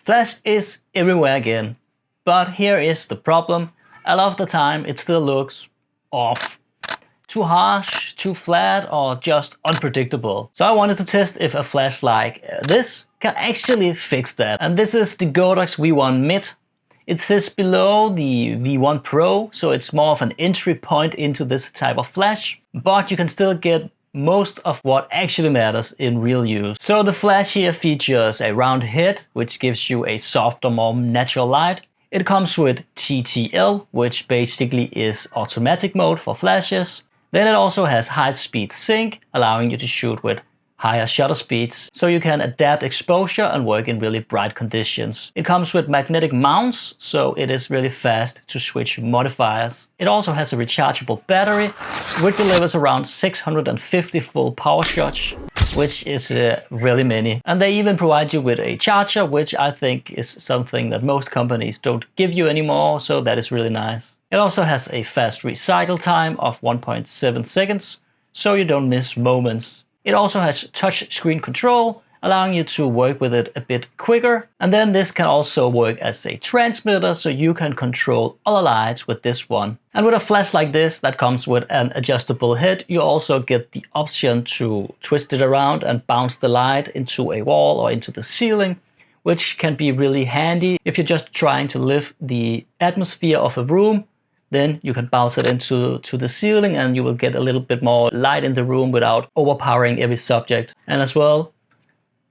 Flash is everywhere again, but here is the problem. A lot of the time it still looks off. Too harsh, too flat, or just unpredictable. So I wanted to test if a flash like this can actually fix that. And this is the Godox V1 Mid. It sits below the V1 Pro, so it's more of an entry point into this type of flash. But you can still get most of what actually matters in real use. So the flash here features a round head, which gives you a softer, more natural light. It comes with TTL, which basically is automatic mode for flashes. Then it also has high-speed sync, allowing you to shoot with higher shutter speeds, so you can adapt exposure and work in really bright conditions. It comes with magnetic mounts, so it is really fast to switch modifiers. It also has a rechargeable battery, which delivers around 650 full power shots, which is really many. And they even provide you with a charger, which I think is something that most companies don't give you anymore, so that is really nice. It also has a fast recycle time of 1.7 seconds, so you don't miss moments. It also has touch screen control, allowing you to work with it a bit quicker. And then this can also work as a transmitter, so you can control other lights with this one. And with a flash like this that comes with an adjustable head, you also get the option to twist it around and bounce the light into a wall or into the ceiling, which can be really handy if you're just trying to lift the atmosphere of a room. Then you can bounce it into the ceiling and you will get a little bit more light in the room without overpowering every subject. And as well,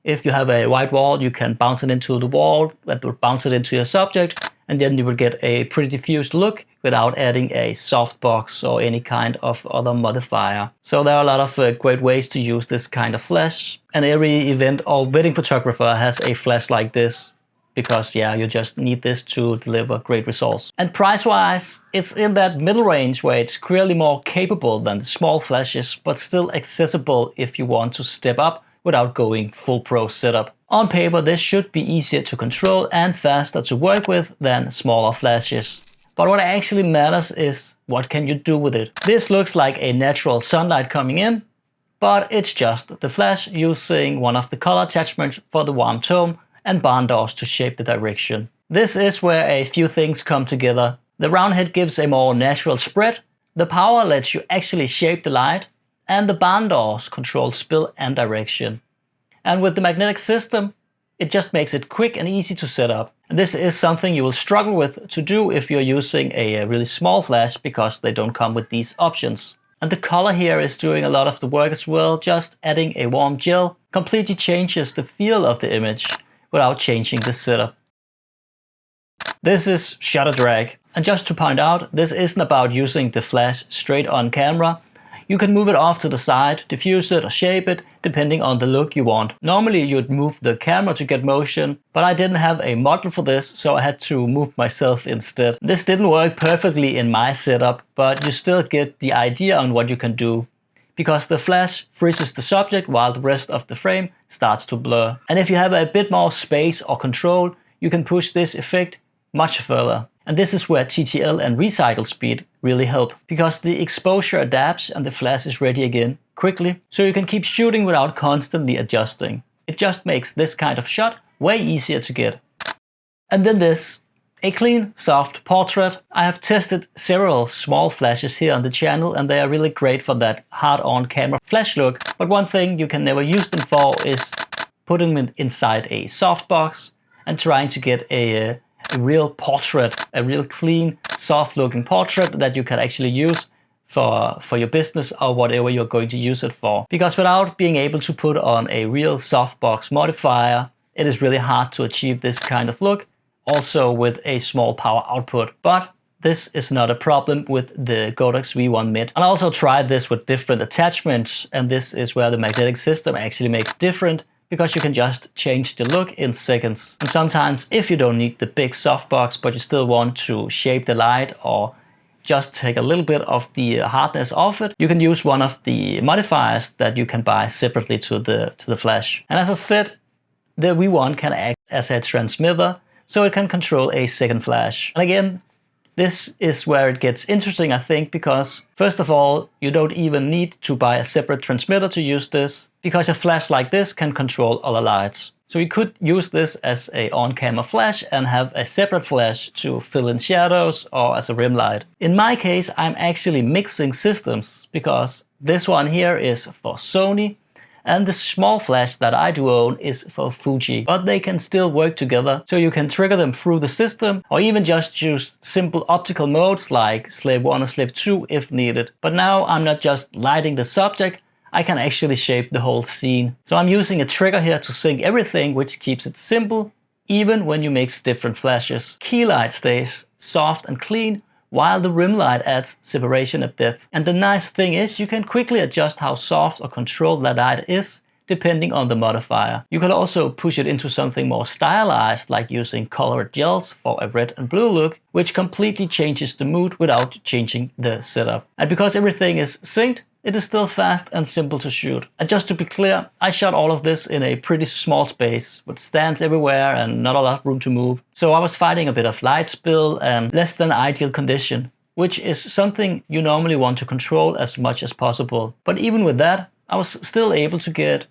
if you have a white wall, you can bounce it into the wall, that will bounce it into your subject, and then you will get a pretty diffused look without adding a softbox or any kind of other modifier. So there are a lot of great ways to use this kind of flash, and every event or wedding photographer has a flash like this. Because yeah, you just need this to deliver great results. And price-wise, it's in that middle range where it's clearly more capable than the small flashes, but still accessible if you want to step up without going full pro setup. On paper, this should be easier to control and faster to work with than smaller flashes. But what actually matters is what can you do with it. This looks like a natural sunlight coming in, but it's just the flash using one of the color attachments for the warm tone and barn doors to shape the direction. This is where a few things come together. The round head gives a more natural spread, the power lets you actually shape the light, and the barn doors control spill and direction. And with the magnetic system, it just makes it quick and easy to set up. And this is something you will struggle with to do if you're using a really small flash, because they don't come with these options. And the color here is doing a lot of the work as well. Just adding a warm gel completely changes the feel of the image without changing the setup. This is shutter drag. And just to point out, this isn't about using the flash straight on camera. You can move it off to the side, diffuse it or shape it, depending on the look you want. Normally you'd move the camera to get motion, but I didn't have a model for this, so I had to move myself instead. This didn't work perfectly in my setup, but you still get the idea on what you can do, because the flash freezes the subject while the rest of the frame starts to blur. And if you have a bit more space or control, you can push this effect much further. And this is where TTL and recycle speed really help, because the exposure adapts and the flash is ready again quickly, so you can keep shooting without constantly adjusting. It just makes this kind of shot way easier to get. And then this. A clean, soft portrait. I have tested several small flashes here on the channel and they are really great for that hard-on camera flash look. But one thing you can never use them for is putting them inside a softbox and trying to get a real portrait, a real clean, soft-looking portrait that you can actually use for your business or whatever you're going to use it for. Because without being able to put on a real softbox modifier, it is really hard to achieve this kind of look. Also with a small power output, but this is not a problem with the Godox V1 Mid. And I also tried this with different attachments, and this is where the magnetic system actually makes different, because you can just change the look in seconds. And sometimes if you don't need the big softbox, but you still want to shape the light or just take a little bit of the hardness off it, you can use one of the modifiers that you can buy separately to the flash. And as I said, the V1 can act as a transmitter, so it can control a second flash. And again, this is where it gets interesting, I think, because first of all, you don't even need to buy a separate transmitter to use this, because a flash like this can control other lights. So you could use this as a on-camera flash and have a separate flash to fill in shadows or as a rim light. In my case, I'm actually mixing systems because this one here is for Sony and the small flash that I do own is for Fuji. But they can still work together, so you can trigger them through the system or even just use simple optical modes like Slave 1 or Slave 2 if needed. But now I'm not just lighting the subject, I can actually shape the whole scene. So I'm using a trigger here to sync everything, which keeps it simple even when you mix different flashes. Key light stays soft and clean, while the rim light adds separation and depth. And the nice thing is you can quickly adjust how soft or controlled that light is depending on the modifier. You can also push it into something more stylized, like using colored gels for a red and blue look, which completely changes the mood without changing the setup. And because everything is synced, it is still fast and simple to shoot. And just to be clear, I shot all of this in a pretty small space with stands everywhere and not a lot of room to move. So I was fighting a bit of light spill and less than ideal condition, which is something you normally want to control as much as possible. But even with that, I was still able to get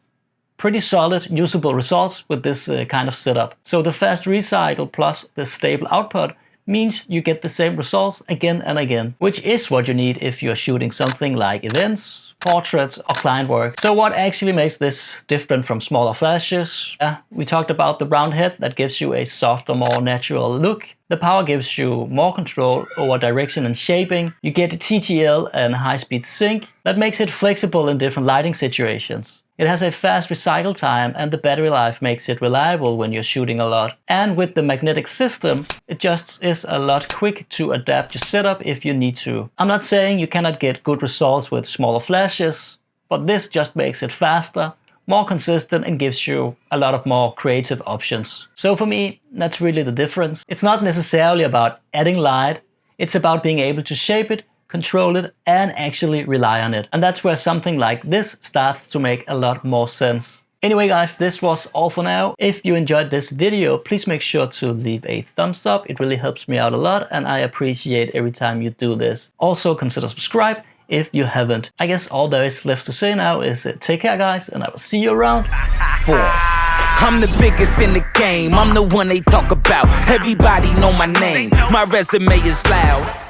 pretty solid, usable results with this kind of setup. So the fast recycle plus the stable output means you get the same results again and again, which is what you need if you're shooting something like events, portraits or client work. So what actually makes this different from smaller flashes? We talked about the round head that gives you a softer, more natural look. The power gives you more control over direction and shaping. You get TTL and high-speed sync that makes it flexible in different lighting situations. It has a fast recycle time and the battery life makes it reliable when you're shooting a lot. And with the magnetic system, it just is a lot quick to adapt your setup if you need to. I'm not saying you cannot get good results with smaller flashes, but this just makes it faster, more consistent and gives you a lot of more creative options. So for me, that's really the difference. It's not necessarily about adding light, it's about being able to shape it, control it and actually rely on it. And that's where something like this starts to make a lot more sense. Anyway guys, this was all for now. If you enjoyed this video, please make sure to leave a thumbs up. It really helps me out a lot and I appreciate every time you do this. Also consider subscribe if you haven't. I guess all there is left to say now is take care guys and I will see you around. 4. I'm the biggest in the game, I'm the one they talk about. Everybody know my name, my resume is loud.